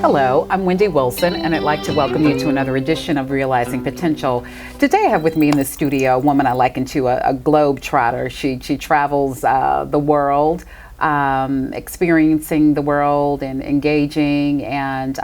Hello, I'm Wendy Wilson, and I'd like to welcome you to another edition of Realizing Potential. Today I have with me in the studio a woman I liken to a globe trotter. She travels the world, experiencing the world and engaging and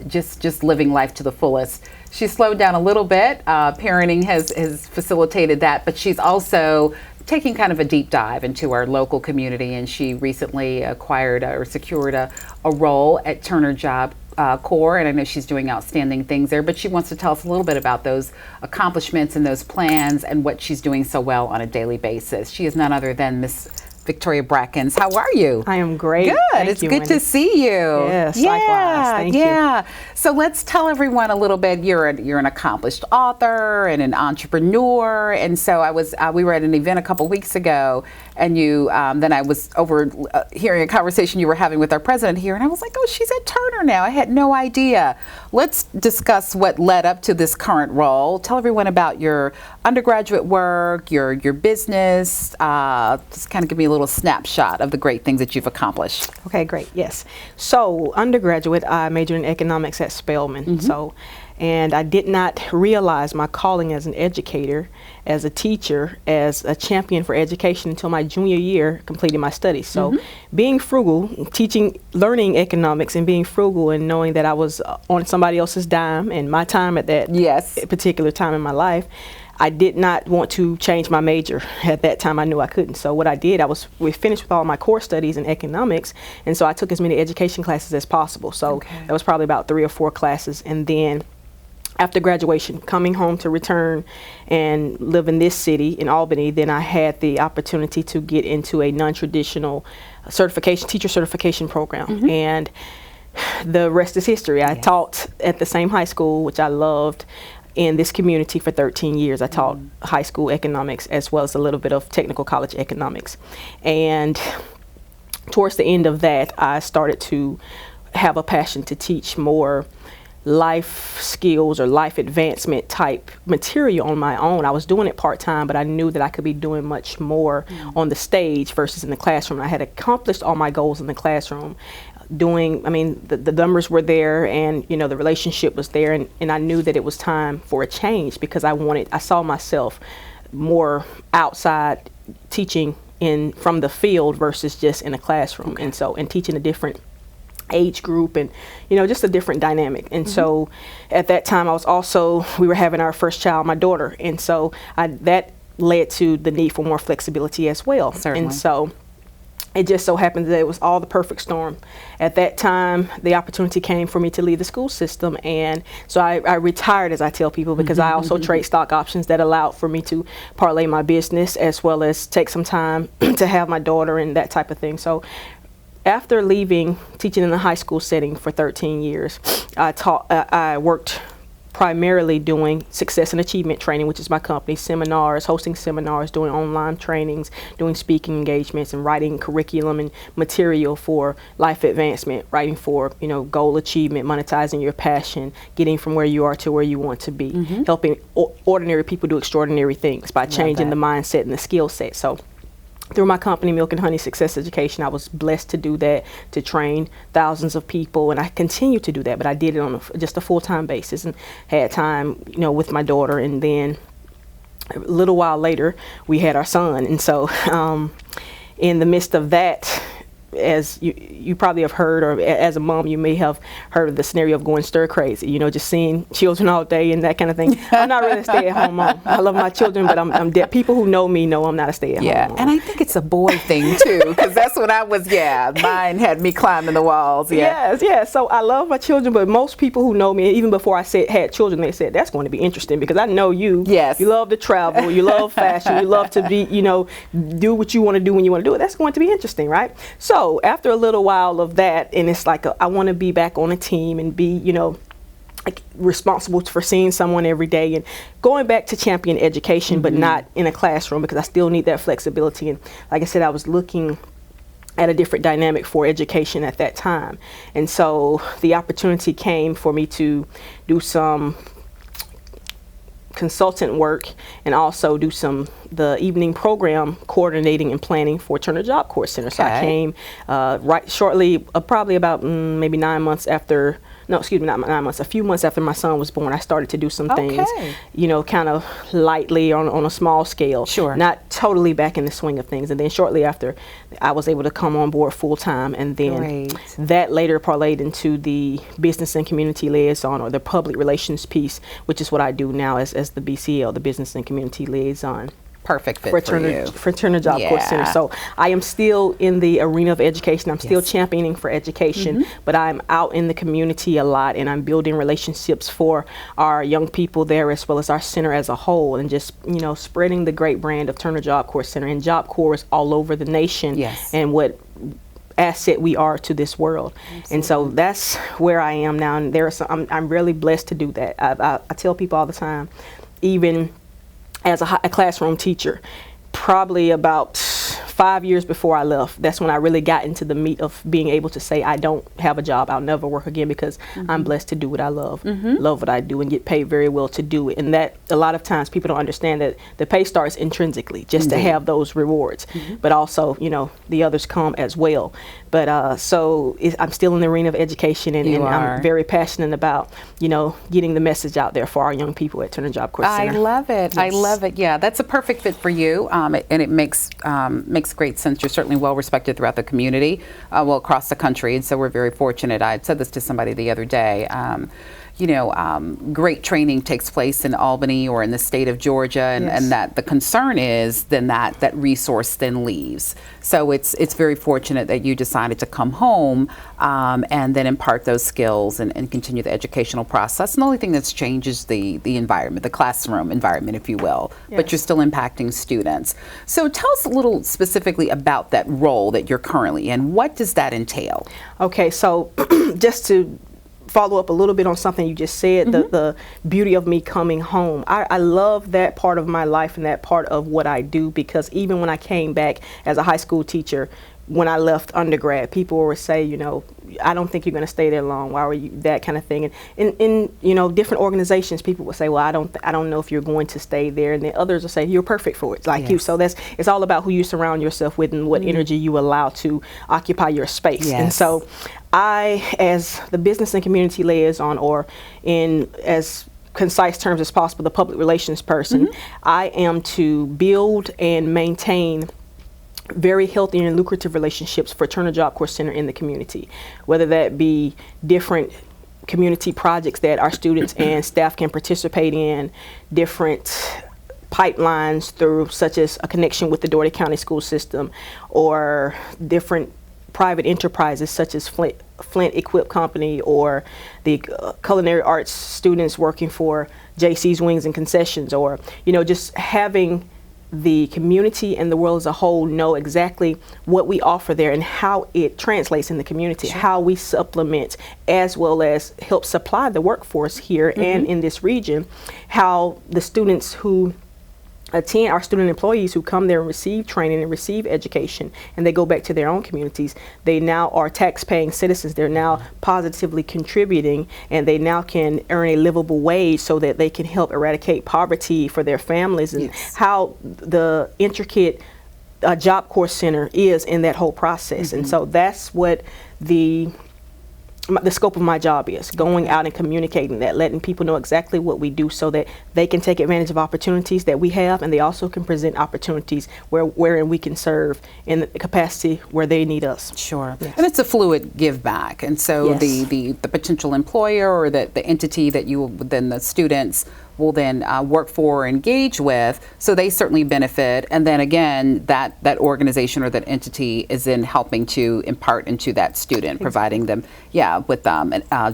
just living life to the fullest. She's slowed down a little bit. Parenting has facilitated that, but she's also taking kind of a deep dive into our local community, and she recently acquired or secured a role at Turner Job Corps, and I know she's doing outstanding things there, but she wants to tell us a little bit about those accomplishments and those plans and what she's doing so well on a daily basis. She is none other than Miss Victoria Brackins. How are you? I am great. Good. It's good to see you. Yes, likewise. Thank you. So let's tell everyone a little bit. You're an accomplished author and an entrepreneur, and so we were at an event a couple weeks ago, and then I was over hearing a conversation you were having with our president here, and I was like, oh, she's at Turner now. I had no idea. Let's discuss what led up to this current role. Tell everyone about your undergraduate work, your business. Just kind of give me a little snapshot of the great things that you've accomplished. Okay, great. Yes. So undergraduate, I majored in economics at Spelman. Mm-hmm. And I did not realize my calling as an educator, as a teacher, as a champion for education until my junior year, completing my studies. So being frugal, learning economics and being frugal and knowing that I was on somebody else's dime and my time at that particular time in my life, I did not want to change my major. At that time, I knew I couldn't. So what I did, we finished with all my core studies in economics, and so I took as many education classes as possible. So that was probably about 3 or 4 classes, and then after graduation, coming home to return and live in this city, in Albany, then I had the opportunity to get into a non-traditional teacher certification program. And the rest is history. I taught at the same high school, which I loved, in this community for 13 years. I taught high school economics as well as a little bit of technical college economics. And towards the end of that, I started to have a passion to teach more life skills or life advancement type material on my own. I was doing it part-time, but I knew that I could be doing much more on the stage versus in the classroom. I had accomplished all my goals in the classroom. The numbers were there, and the relationship was there, and I knew that it was time for a change because I saw myself more outside teaching from the field versus just in a classroom. And teaching a different age group and just a different dynamic. And so at that time we were having our first child, my daughter, and so that led to the need for more flexibility as well. Certainly. And so it just so happened that it was all the perfect storm. At that time, the opportunity came for me to leave the school system, and so I retired, as I tell people, because I also trade stock options that allowed for me to parlay my business as well as take some time to have my daughter and that type of thing. So after leaving teaching in the high school setting for 13 years, I worked primarily doing success and achievement training, which is my company, hosting seminars, doing online trainings, doing speaking engagements, and writing curriculum and material for life advancement, writing for, goal achievement, monetizing your passion, getting from where you are to where you want to be, helping ordinary people do extraordinary things by changing the mindset and the skill set. So through my company, Milk and Honey Success Education, I was blessed to do that, to train thousands of people, and I continue to do that, but I did it on just a full-time basis and had time, with my daughter. And then a little while later, we had our son. And so in the midst of that, as you probably have heard, or as a mom, you may have heard of the scenario of going stir crazy, just seeing children all day and that kind of thing. I'm not really a stay-at-home mom. I love my children, but I'm people who know me know I'm not a stay-at-home mom. And I think it's a boy thing too, because that's when I was, mine had me climbing the walls. Yes. So I love my children, but most people who know me, even before I had children, they said, that's going to be interesting because I know you. Yes. You love to travel, you love fashion, you love to be, do what you want to do when you want to do it. That's going to be interesting, right? So So after a little while of that, and it's like I want to be back on a team and be, like responsible for seeing someone every day and going back to champion education, but not in a classroom, because I still need that flexibility. And like I said, I was looking at a different dynamic for education at that time. And so the opportunity came for me to do some consultant work and also do the evening program coordinating and planning for Turner Job Corps Center. So I came right shortly, probably about maybe 9 months after, no, excuse me, not 9 months, a few months after my son was born. I started to do some things, kind of lightly on a small scale. Sure. Not totally back in the swing of things. And then shortly after, I was able to come on board full time. And then that later parlayed into the business and community liaison, or the public relations piece, which is what I do now as the BCL, the business and community liaison. Perfect fit for Turner Job Corps Center. So I am still in the arena of education. I'm still championing for education, but I'm out in the community a lot, and I'm building relationships for our young people there, as well as our center as a whole, and just spreading the great brand of Turner Job Corps Center and Job Corps all over the nation, and what asset we are to this world. Absolutely. And so that's where I am now, and I'm really blessed to do that. I tell people all the time, even as a classroom teacher, probably about 5 years before I left, that's when I really got into the meat of being able to say, I don't have a job, I'll never work again, because I'm blessed to do what I love, love what I do, and get paid very well to do it. And that, a lot of times people don't understand that the pay starts intrinsically, just to have those rewards, but also, the others come as well. But I'm still in the arena of education, and I'm very passionate about, getting the message out there for our young people at Turner Job Corps Center. I love it. Yes. I love it. Yeah, that's a perfect fit for you, and it makes great sense. You're certainly well respected throughout the community, across the country, and so we're very fortunate. I said this to somebody the other day. Great training takes place in Albany or in the state of Georgia, and that the concern is then that resource then leaves. So it's very fortunate that you decided to come home and then impart those skills and continue the educational process. And the only thing that's changed is the environment, the classroom environment, if you will, but you're still impacting students. So tell us a little specifically about that role that you're currently in. What does that entail? Okay, so just to follow up a little bit on something you just said, the beauty of me coming home. I love that part of my life and that part of what I do, because even when I came back as a high school teacher, when I left undergrad, people would say, I don't think you're going to stay there long. Why were you, that kind of thing? And in different organizations, people would say, well, I don't know if you're going to stay there. And then others will say, you're perfect for it, like you. So it's all about who you surround yourself with and what energy you allow to occupy your space. And so I, as the business and community liaison, or in as concise terms as possible, the public relations person, I am to build and maintain very healthy and lucrative relationships for Turner Job Corps Center in the community, whether that be different community projects that our students and staff can participate in, different pipelines through, such as a connection with the Dougherty County school system, or different private enterprises such as Flint Equip Company, or the culinary arts students working for JC's Wings and Concessions, or just having the community and the world as a whole know exactly what we offer there and how it translates in the community, how we supplement as well as help supply the workforce here and in this region, how the students who attend, our student employees who come there and receive training and receive education, and they go back to their own communities, they now are tax-paying citizens. They're now positively contributing, and they now can earn a livable wage so that they can help eradicate poverty for their families, and how the intricate Job Corps Center is in that whole process. And so that's what the scope of my job is, going out and communicating that, letting people know exactly what we do so that they can take advantage of opportunities that we have, and they also can present opportunities wherein we can serve in the capacity where they need us. Sure. And it's a fluid give back, and so the potential employer or the entity that you then the students will then work for or engage with. So they certainly benefit. And then again, that organization or that entity is then helping to impart into that student, providing them, with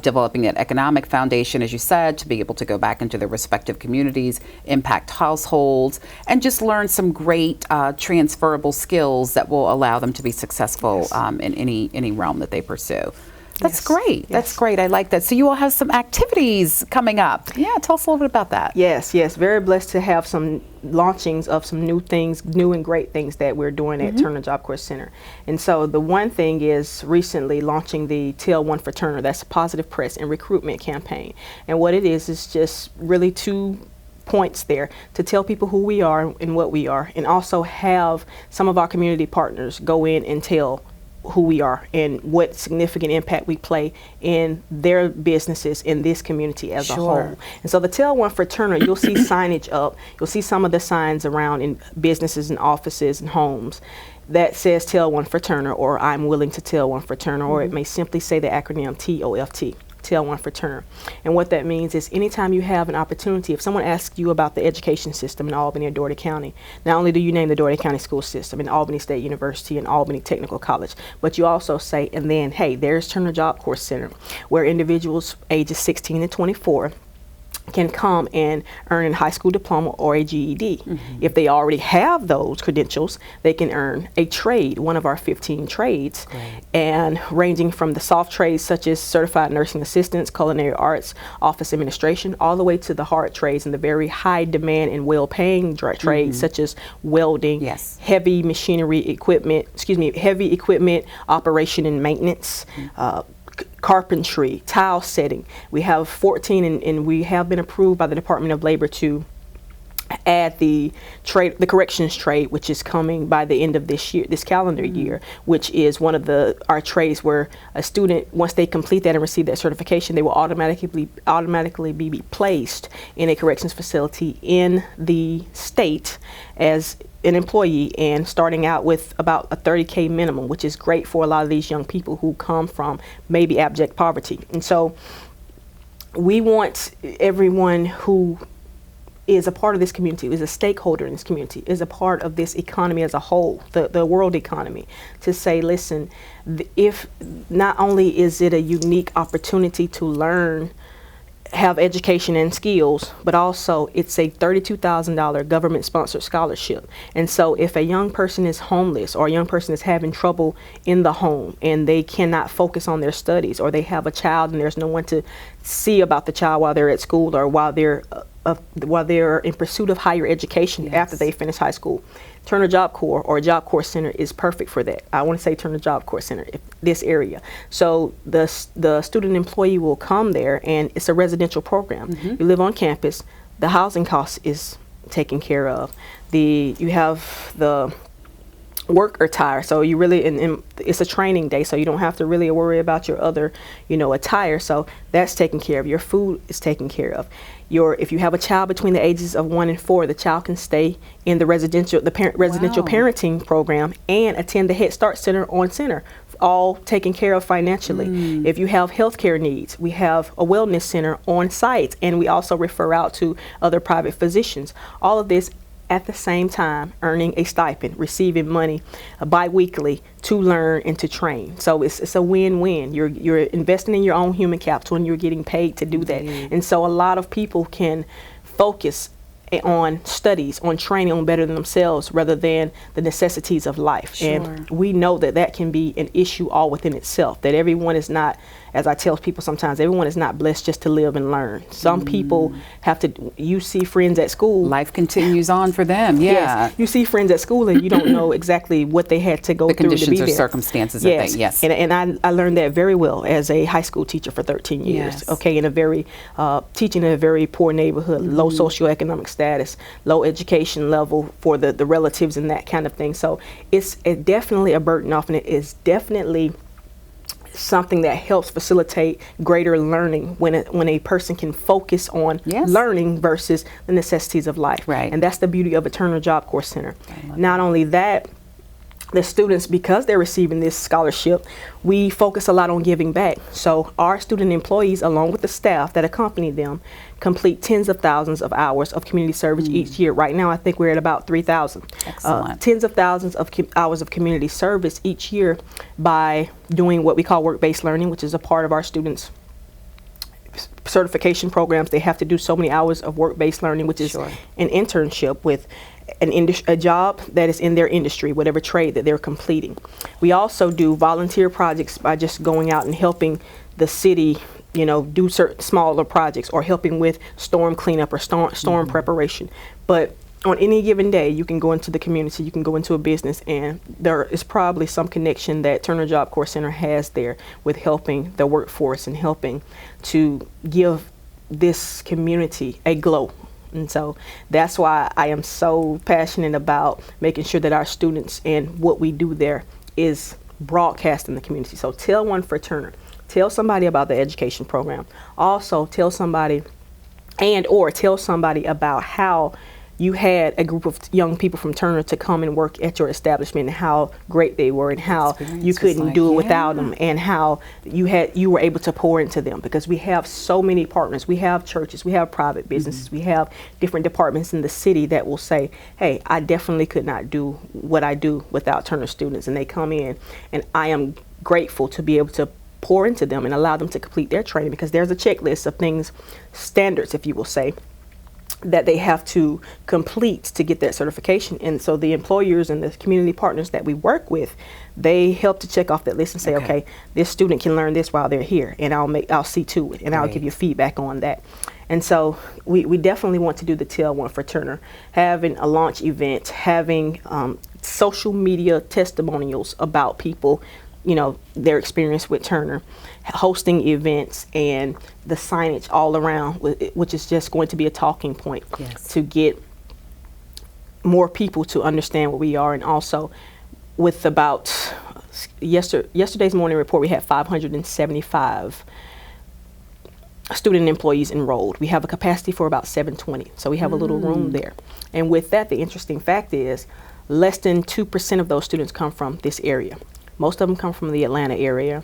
developing an economic foundation, as you said, to be able to go back into their respective communities, impact households, and just learn some great transferable skills that will allow them to be successful in any realm that they pursue. That's great. That's great. I like that. So you all have some activities coming up. Yeah, tell us a little bit about that. Yes. Very blessed to have some launchings of some new things, new and great things that we're doing at Turner Job Corps Center. And so the one thing is recently launching the TL1 for Turner. That's a positive press and recruitment campaign. And what it is just really 2 points there to tell people who we are and what we are, and also have some of our community partners go in and tell who we are and what significant impact we play in their businesses in this community as a whole. And so the TL1 for Turner, you'll see signage up. You'll see some of the signs around in businesses and offices and homes that says TL1 for Turner, or I'm willing to TL1 for Turner, or it may simply say the acronym TOFT. TL1 for Turner. And what that means is anytime you have an opportunity, if someone asks you about the education system in Albany or Dougherty County, not only do you name the Dougherty County school system and Albany State University and Albany Technical College, but you also say, and then, hey, there's Turner Job Corps Center, where individuals ages 16 to 24 can come and earn a high school diploma or a GED. If they already have those credentials, they can earn a trade, one of our 15 trades, and ranging from the soft trades such as certified nursing assistants, culinary arts, office administration, all the way to the hard trades and the very high demand and well-paying trades such as welding, heavy machinery equipment, heavy equipment operation and maintenance, carpentry, tile setting. We have 14, and we have been approved by the Department of Labor to add the corrections trade, which is coming by the end of this year, this calendar year, which is one of our trades where a student, once they complete that and receive that certification, they will automatically be placed in a corrections facility in the state as an employee, and starting out with about a $30K minimum, which is great for a lot of these young people who come from maybe abject poverty. And so we want everyone who is a part of this community, is a stakeholder in this community, is a part of this economy as a whole, the world economy, to say, listen, if not only is it a unique opportunity to learn, have education and skills, but also it's a $32,000 government-sponsored scholarship. And so if a young person is homeless, or a young person is having trouble in the home and they cannot focus on their studies, or they have a child and there's no one to see about the child while they're at school, or while they're in pursuit of higher education after they finish high school, Turner Job Corps or Job Corps Center is perfect for that. I want to say Turner Job Corps Center, this area. So the student employee will come there, and it's a residential program. You live on campus. The housing cost is taken care of. You have the work attire, so you really, and it's a training day, so you don't have to really worry about your other, attire. So that's taken care of. Your food is taken care of. If you have a child between the ages of 1 and 4, the child can stay in the residential parenting program and attend the Head Start Center on center, all taken care of financially. If you have healthcare needs, we have a wellness center on site, and we also refer out to other private physicians. All of this at the same time earning a stipend, receiving money bi-weekly to learn and to train. So it's a win-win. You're investing in your own human capital, and you're getting paid to do that. And so a lot of people can focus on studies, on training, on bettering themselves rather than the necessities of life. And we know that can be an issue all within itself, that everyone is not, as I tell people sometimes, everyone is not blessed just to live and learn. Some people have to, you see friends at school. Life continues on for them, Yes, you see friends at school and you don't know exactly what they had to go through to be there. The conditions or circumstances. And I learned that very well as a high school teacher for 13 years. In a very, teaching in a very poor neighborhood, low socioeconomic status, low education level for the relatives and that kind of thing. So it's definitely a burden off, and it is definitely something that helps facilitate greater learning when a person can focus on learning versus the necessities of life. And that's the beauty of a Turner Job Corps Center. Not only that, the students, because they're receiving this scholarship, we focus a lot on giving back. So our student employees, along with the staff that accompany them, complete tens of thousands of hours of community service each year. Right now, I think we're at about 3,000. Excellent. Tens of thousands of hours of community service each year by doing what we call work-based learning, which is a part of our students' certification programs. They have to do so many hours of work-based learning, which is an internship with a job that is in their industry, whatever trade that they're completing. We also do volunteer projects by just going out and helping the city, you know, do certain smaller projects, or helping with storm cleanup or storm preparation. But on any given day, you can go into the community, you can go into a business, and there is probably some connection that Turner Job Corps Center has there with helping the workforce and helping to give this community a glow. And so that's why I am so passionate about making sure that our students and what we do there is broadcast in the community. So tell one for Turner. Tell somebody about the education program. Also tell somebody or tell somebody about how you had a group of young people from Turner to come and work at your establishment, and how great they were, and how you couldn't do it without them, and how you were able to pour into them, because we have so many partners. We have churches, we have private businesses, we have different departments in the city that will say, hey, I definitely could not do what I do without Turner students, and they come in, and I am grateful to be able to pour into them and allow them to complete their training, because there's a checklist of things, standards, if you will say, that they have to complete to get that certification. And so the employers and the community partners that we work with, they help to check off that list and say, okay, this student can learn this while they're here, and I'll see to it, and I'll give you feedback on that. And so we definitely want to do the Tell One for Turner, having a launch event, having social media testimonials about people, you know, their experience with Turner, hosting events, and the signage all around, which is just going to be a talking point to get more people to understand what we are. And also, with about yesterday's morning report, we had 575 student employees enrolled. We have a capacity for about 720, so we have a little room there. And with that, the interesting fact is less than 2% of those students come from this area. Most of them come from the Atlanta area,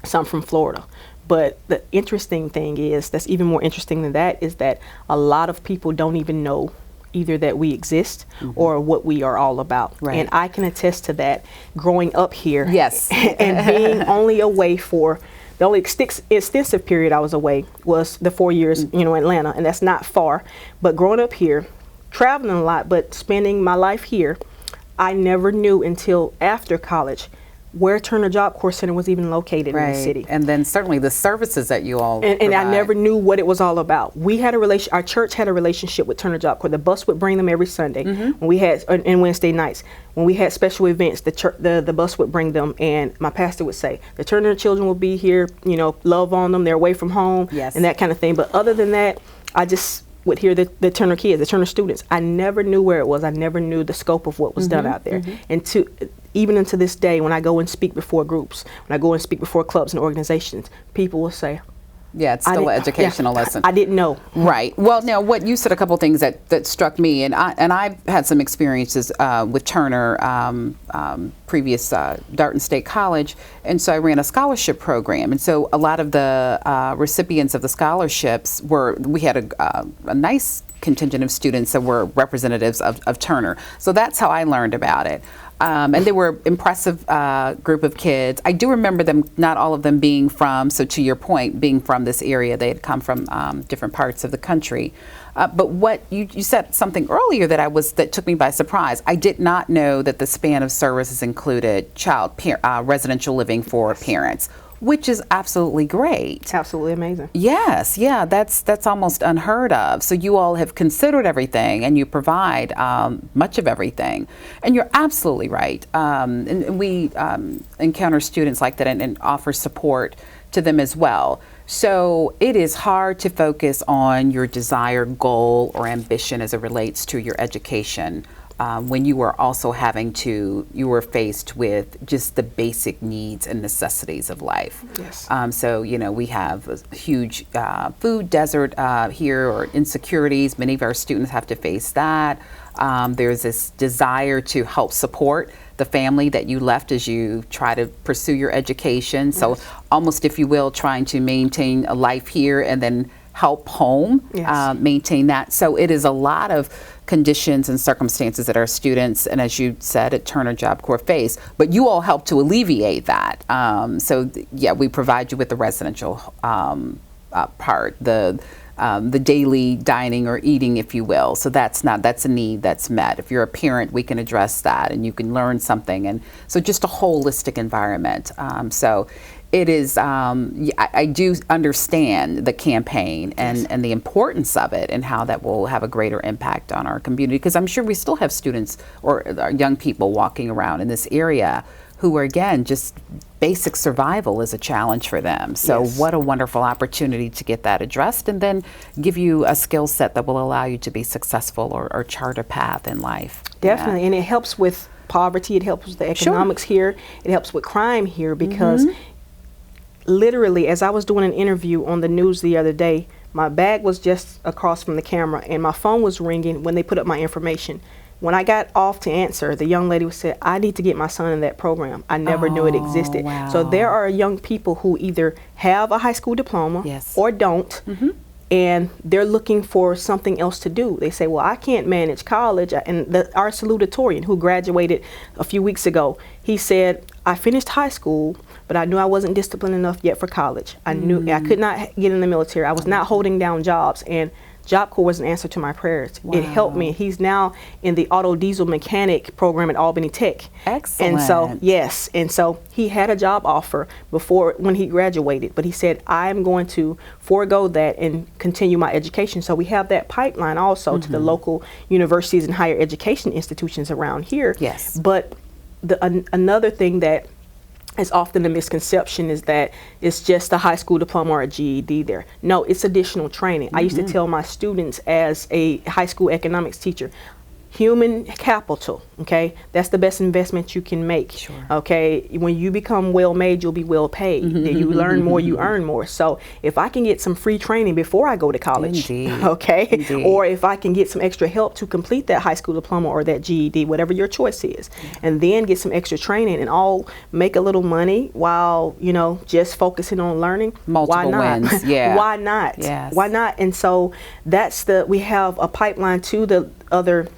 some from Florida. But the interesting thing is, that's even more interesting than that, is that a lot of people don't even know either that we exist or what we are all about. And I can attest to that growing up here. And being only away for, the only extensive period I was away was the 4 years, you know, in Atlanta, and that's not far. But growing up here, traveling a lot, but spending my life here, I never knew until after college where Turner Job Corps Center was even located in the city. And then certainly the services that you all and I never knew what it was all about. We had our church had a relationship with Turner Job Corps. The bus would bring them every Sunday when we had, and Wednesday nights. When we had special events, the bus would bring them, and my pastor would say, the Turner children will be here, you know, love on them, they're away from home, and that kind of thing. But other than that, I just would hear the Turner kids, the Turner students. I never knew where it was. I never knew the scope of what was done out there. And even unto this day, when I go and speak before groups, when I go and speak before clubs and organizations, people will say, it's still an educational lesson. I didn't know. Right. Well, now what you said, a couple things that struck me, and I've had some experiences with Turner, previous Darton State College, and so I ran a scholarship program, and so a lot of the recipients of the scholarships we had a nice contingent of students that were representatives of Turner. So that's how I learned about it. And they were impressive group of kids. I do remember them, not all of them being from, so to your point, being from this area. They had come from different parts of the country. But what you said something earlier that took me by surprise. I did not know that the span of services included residential living for parents, which is absolutely great. Absolutely amazing. Yes, yeah, that's almost unheard of. So you all have considered everything, and you provide much of everything. And you're absolutely right. And we encounter students like that and offer support to them as well. So it is hard to focus on your desired goal or ambition as it relates to your education when you are also you were faced with just the basic needs and necessities of life. Yes. So, you know, we have a huge food desert here, or insecurities. Many of our students have to face that. There's this desire to help support the family that you left as you try to pursue your education. Yes. So almost, if you will, trying to maintain a life here and then help home, Yes. maintain that. So it is a lot of conditions and circumstances that our students, and as you said, at Turner Job Corps face, but you all help to alleviate that. Yeah, we provide you with the residential part, the daily dining or eating, if you will. So that's a need that's met. If you're a parent, we can address that and you can learn something. And so just a holistic environment. So it is, I do understand the campaign and the importance of it and how that will have a greater impact on our community, because I'm sure we still have students or young people walking around in this area who are, again, just basic survival is a challenge for them. So Yes. what a wonderful opportunity to get that addressed and then give you a skill set that will allow you to be successful or chart a path in life. Definitely, Yeah. and it helps with poverty, it helps with the economics here, it helps with crime here, because literally, as I was doing an interview on the news the other day, my bag was just across from the camera and my phone was ringing when they put up my information. When I got off to answer, the young lady said, I need to get my son in that program. I never knew it existed. Wow. So there are young people who either have a high school diploma Yes. or don't, and they're looking for something else to do. They say, well, I can't manage college. And our salutatorian, who graduated a few weeks ago, he said, I finished high school, but I knew I wasn't disciplined enough yet for college. I knew I could not get in the military. I was not holding down jobs, and Job Corps was an answer to my prayers. It helped me. He's now in the auto diesel mechanic program at Albany Tech. Excellent. And so, yes, and so he had a job offer before when he graduated, but he said, I'm going to forego that and continue my education. So we have that pipeline also to the local universities and higher education institutions around here. Yes. But another thing that is often a misconception is that it's just a high school diploma or a GED there. No, it's additional training. I used to tell my students as a high school economics teacher, human capital, okay? That's the best investment you can make, Sure. okay? When you become well-made, you'll be well-paid. You learn more, you earn more. So if I can get some free training before I go to college, Indeed. okay? Indeed. Or if I can get some extra help to complete that high school diploma or that GED, whatever your choice is, and then get some extra training and all make a little money while, just focusing on learning, why Multiple not? wins, yeah. Why not? Yes. Why not? And so we have a pipeline to the other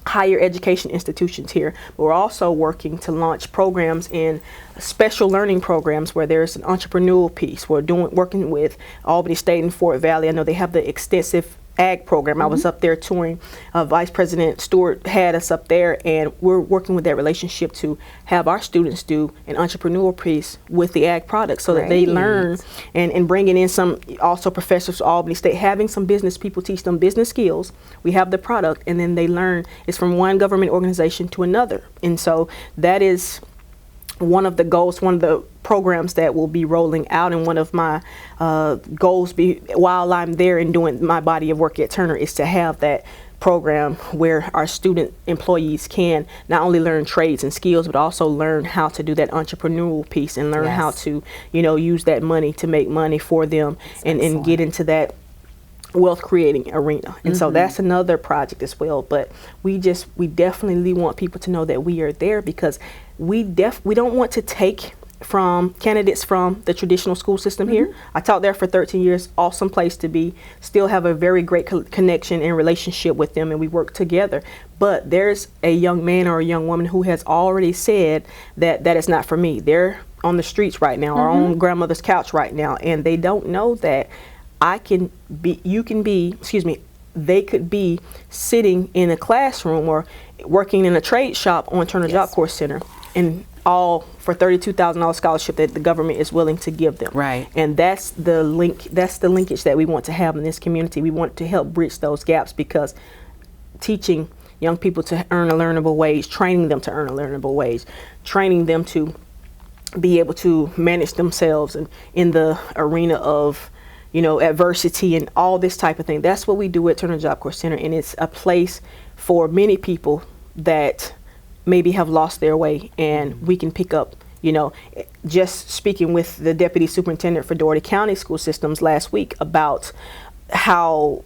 higher education institutions here. We're also working to launch programs in special learning programs where there's an entrepreneurial piece. We're working with Albany State and Fort Valley. I know they have the extensive ag program. I was up there touring. Vice President Stewart had us up there, and we're working with that relationship to have our students do an entrepreneurial piece with the ag products so that they Great. learn, and bringing in some also professors from Albany State, having some business people teach them business skills. We have the product, and then they learn. It's from one government organization to another. And so that is one of the goals, one of the programs that will be rolling out, and one of my goals while I'm there and doing my body of work at Turner is to have that program where our student employees can not only learn trades and skills, but also learn how to do that entrepreneurial piece and learn how to, use that money to make money for them and get into that wealth creating arena. And so that's another project as well. But we definitely want people to know that we are there, because we don't want to take from candidates from the traditional school system here. I taught there for 13 years, awesome place to be, still have a very great connection and relationship with them, and we work together. But there's a young man or a young woman who has already said that is not for me. They're on the streets right now, or on grandmother's couch right now, and they don't know that they could be sitting in a classroom or working in a trade shop on Turner Job Corps Center, and all for $32,000 scholarship that the government is willing to give them. Right. And that's the linkage that we want to have in this community. We want to help bridge those gaps, because teaching young people to earn a learnable wage, training them to earn a learnable wage, training them to be able to manage themselves in the arena of adversity and all this type of thing. That's what we do at Turner Job Corps Center, and it's a place for many people that maybe have lost their way, and we can pick up, just speaking with the Deputy Superintendent for Dougherty County School Systems last week about how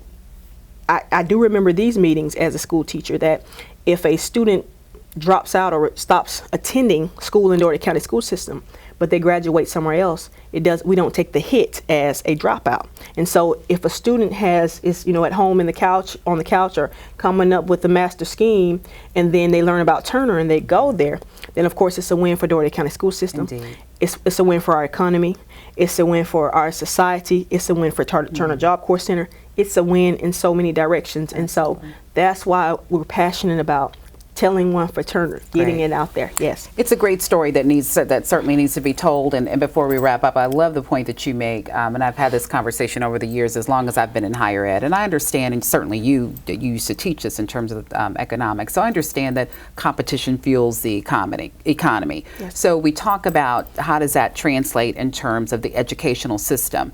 I do remember these meetings as a school teacher, that if a student drops out or stops attending school in Dougherty County school system, but they graduate somewhere else, we don't take the hit as a dropout. And so if a student is at home on the couch or coming up with the master scheme, and then they learn about Turner and they go there, then of course it's a win for Dougherty County school system. Indeed. It's a win for our economy. It's a win for our society. It's a win for Turner Job Corps Center. It's a win in so many directions. And so that's why we're passionate about telling one for Turner, getting it out there. Yes, it's a great story that certainly needs to be told. And before we wrap up, I love the point that you make, and I've had this conversation over the years as long as I've been in higher ed, and I understand, and certainly you used to teach this in terms of economics, so I understand that competition fuels the economy. Yes. So we talk about how does that translate in terms of the educational system.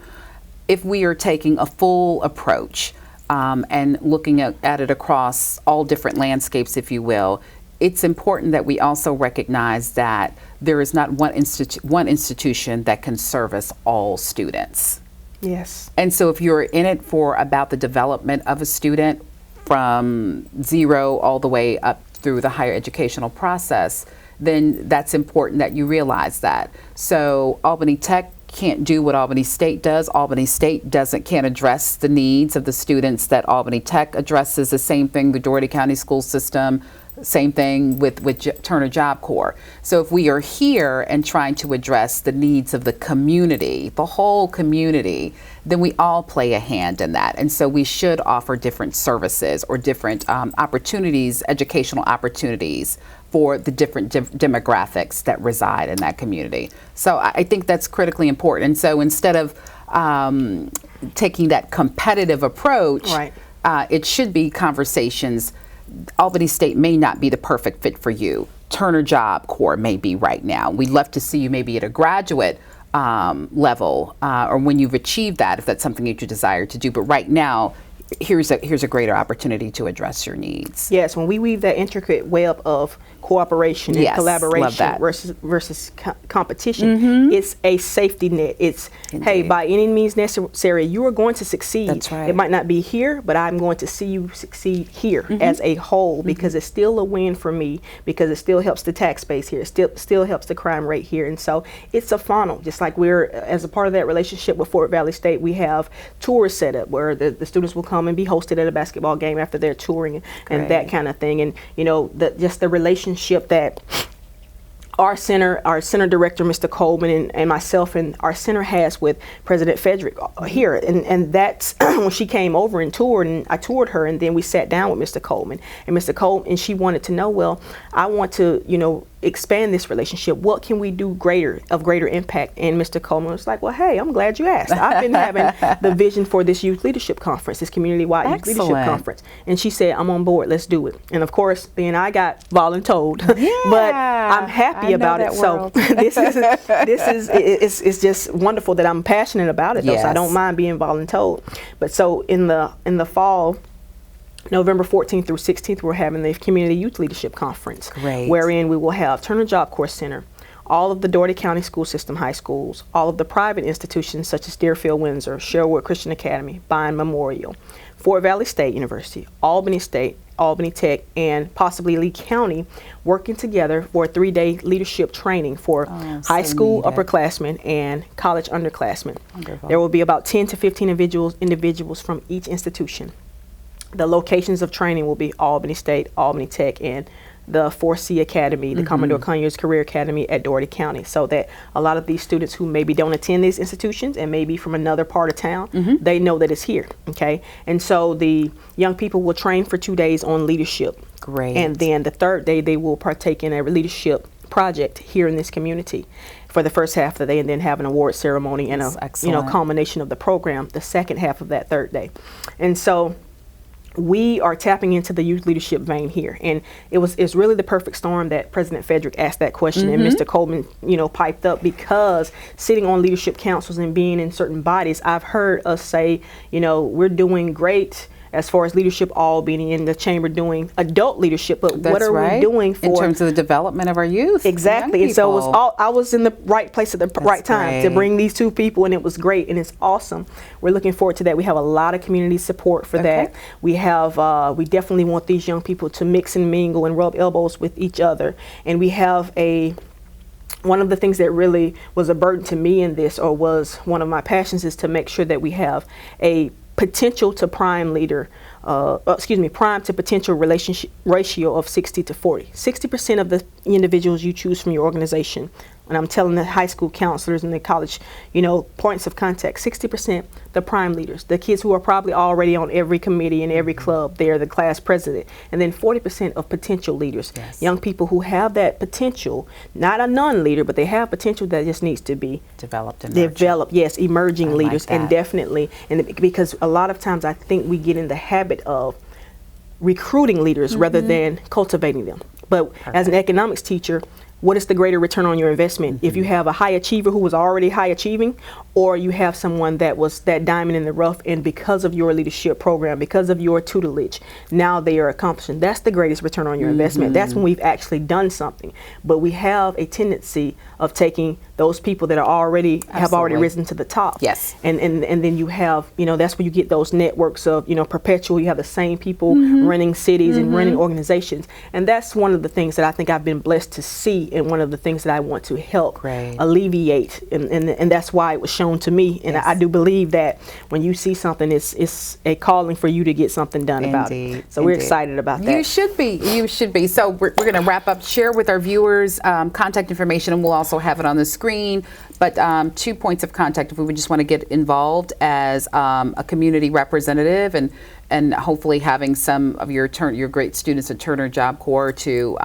If we are taking a full approach, and looking at it across all different landscapes, if you will, it's important that we also recognize that there is not one institution that can service all students. Yes. And so if you're in it for about the development of a student from zero all the way up through the higher educational process, then that's important that you realize that. So Albany Tech can't do what Albany State does. Albany State can't address the needs of the students that Albany Tech addresses. The same thing, the Dougherty County school system, same thing with Turner Job Corps. So if we are here and trying to address the needs of the community, the whole community, then we all play a hand in that. And so we should offer different services or different opportunities, educational opportunities for the different demographics that reside in that community. So I think that's critically important. And so instead of taking that competitive approach, it should be conversations. Albany State may not be the perfect fit for you. Turner Job Corps may be right now. We'd love to see you maybe at a graduate level or when you've achieved that, if that's something that you desire to do. But right now, here's a greater opportunity to address your needs. Yes, when we weave that intricate web of cooperation and collaboration versus competition, it's a safety net. It's, hey, by any means necessary, you are going to succeed. That's right. It might not be here, but I'm going to see you succeed here as a whole, because it's still a win for me, because it still helps the tax base here. It still helps the crime rate here. And so it's a funnel. Just like as a part of that relationship with Fort Valley State, we have tours set up where the students will come and be hosted at a basketball game after they're touring and that kind of thing. And just the relationship that our center director, Mr. Coleman, and myself and our center has with President Frederick here. And that's when she came over and toured, and I toured her, and then we sat down with Mr. Coleman. And she wanted to know, well, I want to, expand this relationship. What can we do greater impact? And Mr. Coleman was like, well, hey, I'm glad you asked. I've been having the vision for this youth leadership conference, this community-wide youth leadership conference. And she said, I'm on board, let's do it. And of course, then I got voluntold, but I'm happy about it. So this is just wonderful that I'm passionate about it, though, so I don't mind being voluntold. But so in the fall, November 14th through 16th, we're having the Community Youth Leadership Conference, wherein we will have Turner Job Corps Center, all of the Dougherty County school system high schools, all of the private institutions such as Deerfield Windsor, Sherwood Christian Academy, Bond Memorial, Fort Valley State University, Albany State, Albany Tech, and possibly Lee County, working together for a 3-day leadership training for high school upperclassmen and college underclassmen. Wonderful. There will be about 10 to 15 individuals from each institution. The locations of training will be Albany State, Albany Tech, and the 4C Academy, the Commodore Conyers Career Academy at Dougherty County, so that a lot of these students who maybe don't attend these institutions and maybe from another part of town, they know that it's here, okay? And so the young people will train for 2 days on leadership. Great. And then the third day, they will partake in a leadership project here in this community for the first half of the day, and then have an award ceremony and a culmination of the program the second half of that third day. And so we are tapping into the youth leadership vein here, and it's really the perfect storm that President Frederick asked that question, and Mr. Coleman, piped up, because sitting on leadership councils and being in certain bodies, I've heard us say, we're doing great as far as leadership, all being in the chamber doing adult leadership, but That's what are right. we doing for in terms of the development of our youth? Exactly. Young And so it was people. all, I was in the right place at the right time to great. bring these two people, and it was great, and it's awesome. We're looking forward to that. We have a lot of community support for that. We have, we definitely want these young people to mix and mingle and rub elbows with each other. And we have one of the things that really was a burden to me in this, or was one of my passions, is to make sure that we have a potential to prime leader, prime to potential relationship ratio of 60 to 40. 60% of the individuals you choose from your organization, and I'm telling the high school counselors and the college, points of contact, 60% the prime leaders, the kids who are probably already on every committee and every club, they're the class president. And then 40% of potential leaders, young people who have that potential, not a non-leader, but they have potential that just needs to be developed, yes, emerging leaders. like that. And definitely, and because a lot of times I think we get in the habit of recruiting leaders rather than cultivating them. But as an economics teacher, what is the greater return on your investment? If you have a high achiever who was already high achieving, or you have someone that was that diamond in the rough, and because of your leadership program, because of your tutelage, now they are accomplishing. That's the greatest return on your investment. That's when we've actually done something. But we have a tendency of taking those people that are already have already risen to the top. Yes. And then you have, that's where you get those networks of, perpetual. You have the same people running cities and running organizations. And that's one of the things that I think I've been blessed to see, and one of the things that I want to help alleviate. And that's why it was shown to me. And I do believe that when you see something, it's a calling for you to get something done about it. So we're excited about that. You should be. You should be. So we're going to wrap up, share with our viewers contact information, and we'll also have it on the screen. But 2 points of contact if we would just want to get involved as a community representative, and hopefully having some of your great students at Turner Job Corps to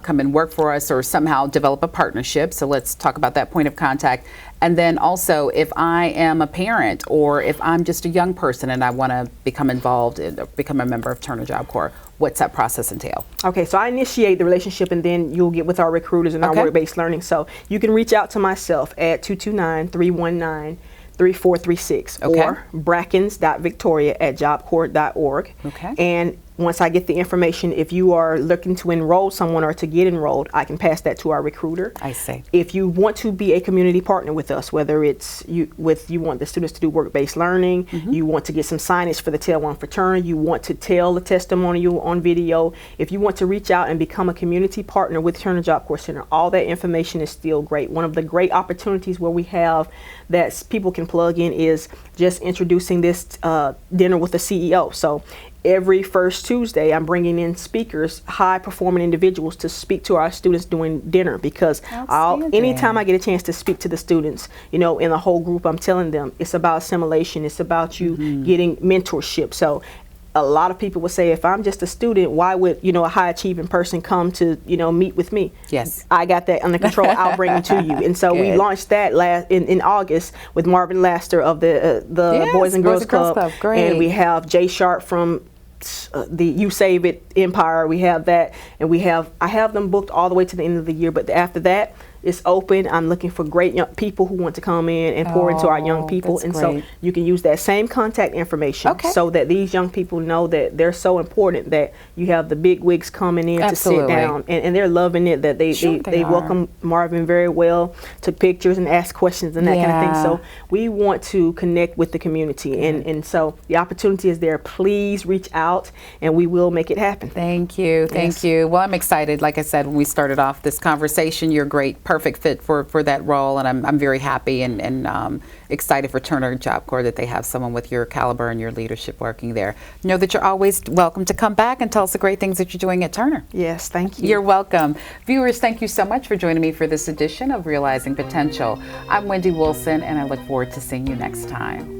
come and work for us, or somehow develop a partnership. So let's talk about that point of contact. And then also, if I am a parent, or if I'm just a young person and I want to become involved, become a member of Turner Job Corps, what's that process entail? Okay, so I initiate the relationship, and then you'll get with our recruiters and our work-based learning. So you can reach out to myself at 229-319-3436 or brackins.victoria@jobcorps.org. And once I get the information, if you are looking to enroll someone or to get enrolled, I can pass that to our recruiter. I see. If you want to be a community partner with us, whether it's you want the students to do work-based learning, you want to get some signage for the Tell One for Turn, you want to tell the testimonial on video, if you want to reach out and become a community partner with Turner Job Corps Center, all that information is still great. One of the great opportunities where we have that people can plug in is just introducing this dinner with the CEO. So every first Tuesday, I'm bringing in speakers, high-performing individuals, to speak to our students during dinner, because anytime I get a chance to speak to the students, in the whole group, I'm telling them it's about assimilation, it's about you getting mentorship. So a lot of people would say, if I'm just a student, why would a high-achieving person come to meet with me? Yes, I got that under control. I'll bring them to you. And so we launched that in August with Marvin Laster of the Boys and Girls Club. Great. And we have Jay Sharp from the You Save It Empire. We have that, and I have them booked all the way to the end of the year. But after that, it's open. I'm looking for great young people who want to come in and pour into our young people. And so you can use that same contact information so that these young people know that they're so important, that you have the big wigs coming in to sit down, and they're loving it, that they welcome Marvin very well, took pictures and asked questions and that kind of thing. So we want to connect with the community, and so the opportunity is there. Please reach out and we will make it happen. Thank you. Thank you. Well, I'm excited. Like I said, when we started off this conversation, you're great. Perfect fit for that role, and I'm very happy and excited for Turner Job Corps that they have someone with your caliber and your leadership working there. Know that you're always welcome to come back and tell us the great things that you're doing at Turner. Yes, thank you. You're welcome. Viewers, thank you so much for joining me for this edition of Realizing Potential. I'm Wendy Wilson, and I look forward to seeing you next time.